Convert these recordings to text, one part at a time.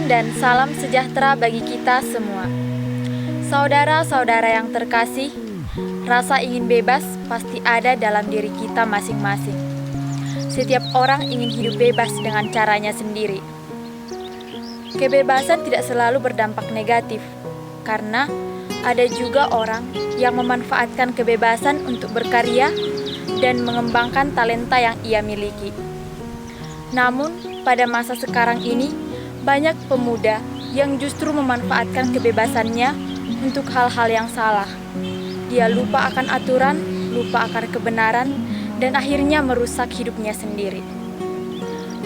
Shalom dan salam sejahtera bagi kita semua. Saudara-saudara yang terkasih, rasa ingin bebas pasti ada dalam diri kita masing-masing. Setiap orang ingin hidup bebas dengan caranya sendiri. Kebebasan tidak selalu berdampak negatif, karena ada juga orang yang memanfaatkan kebebasan untuk berkarya dan mengembangkan talenta yang ia miliki. Namun, pada masa sekarang ini, banyak pemuda yang justru memanfaatkan kebebasannya untuk hal-hal yang salah. Dia lupa akan aturan, lupa akan kebenaran, dan akhirnya merusak hidupnya sendiri.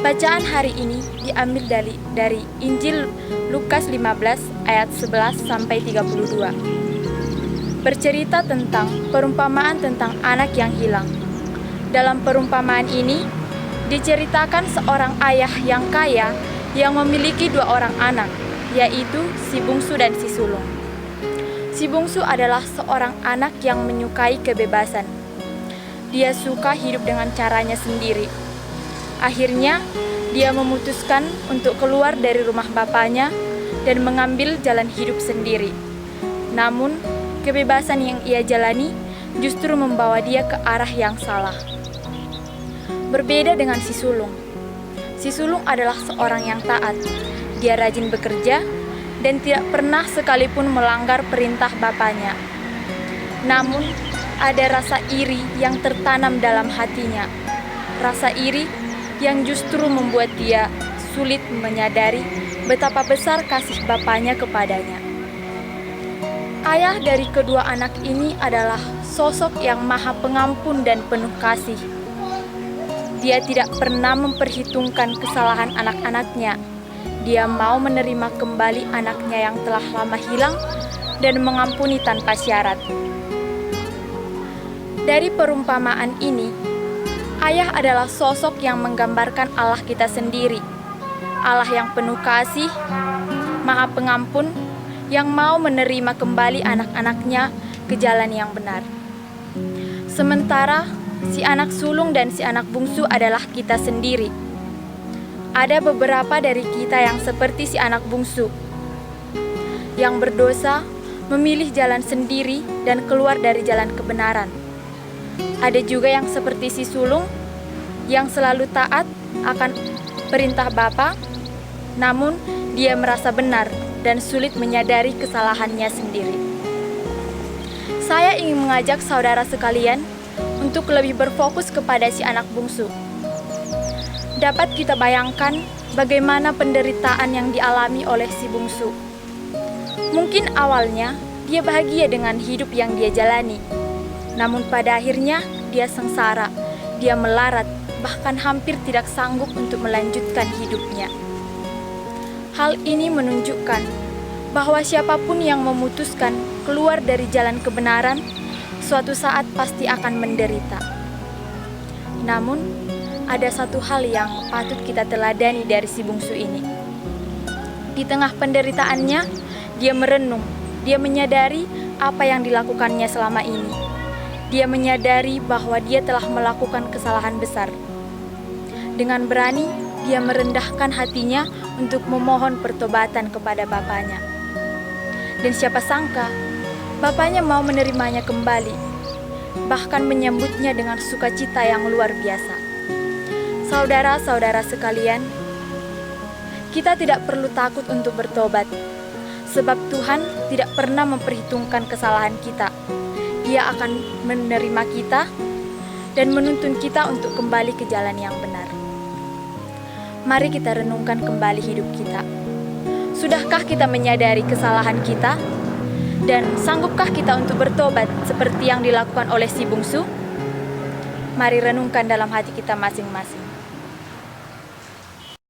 Bacaan hari ini diambil dari Injil Lukas 15 ayat 11 sampai 32. Bercerita tentang perumpamaan tentang anak yang hilang. Dalam perumpamaan ini diceritakan seorang ayah yang kaya yang memiliki 2 orang anak, yaitu si bungsu dan si sulung. Si bungsu adalah seorang anak yang menyukai kebebasan. Dia suka hidup dengan caranya sendiri. Akhirnya, dia memutuskan untuk keluar dari rumah bapaknya dan mengambil jalan hidup sendiri. Namun, kebebasan yang ia jalani justru membawa dia ke arah yang salah. Berbeda dengan si sulung. Si sulung adalah seorang yang taat. Dia rajin bekerja dan tidak pernah sekalipun melanggar perintah bapaknya. Namun, ada rasa iri yang tertanam dalam hatinya. Rasa iri yang justru membuat dia sulit menyadari betapa besar kasih bapaknya kepadanya. Ayah dari kedua anak ini adalah sosok yang maha pengampun dan penuh kasih. Dia tidak pernah memperhitungkan kesalahan anak-anaknya. Dia mau menerima kembali anaknya yang telah lama hilang dan mengampuni tanpa syarat. Dari perumpamaan ini, ayah adalah sosok yang menggambarkan Allah kita sendiri. Allah yang penuh kasih, maha pengampun, yang mau menerima kembali anak-anaknya ke jalan yang benar. Sementara si anak sulung dan si anak bungsu adalah kita sendiri. Ada beberapa dari kita yang seperti si anak bungsu, yang berdosa, memilih jalan sendiri dan keluar dari jalan kebenaran. Ada juga yang seperti si sulung, yang selalu taat akan perintah Bapa, namun dia merasa benar dan sulit menyadari kesalahannya sendiri. Saya ingin mengajak saudara sekalian untuk lebih berfokus kepada si anak bungsu. Dapat kita bayangkan bagaimana penderitaan yang dialami oleh si bungsu. Mungkin awalnya dia bahagia dengan hidup yang dia jalani. Namun pada akhirnya dia sengsara, dia melarat, bahkan hampir tidak sanggup untuk melanjutkan hidupnya. Hal ini menunjukkan bahwa siapapun yang memutuskan keluar dari jalan kebenaran, suatu saat pasti akan menderita. Namun, ada satu hal yang patut kita teladani dari si bungsu ini. Di tengah penderitaannya, dia merenung, dia menyadari apa yang dilakukannya selama ini. Dia menyadari bahwa dia telah melakukan kesalahan besar. Dengan berani, dia merendahkan hatinya untuk memohon pertobatan kepada bapaknya. Dan siapa sangka, bapaknya mau menerimanya kembali, bahkan menyambutnya dengan sukacita yang luar biasa. Saudara-saudara sekalian, kita tidak perlu takut untuk bertobat, sebab Tuhan tidak pernah memperhitungkan kesalahan kita. Dia akan menerima kita dan menuntun kita untuk kembali ke jalan yang benar. Mari kita renungkan kembali hidup kita. Sudahkah kita menyadari kesalahan kita? Dan sanggupkah kita untuk bertobat seperti yang dilakukan oleh si bungsu? Mari renungkan dalam hati kita masing-masing.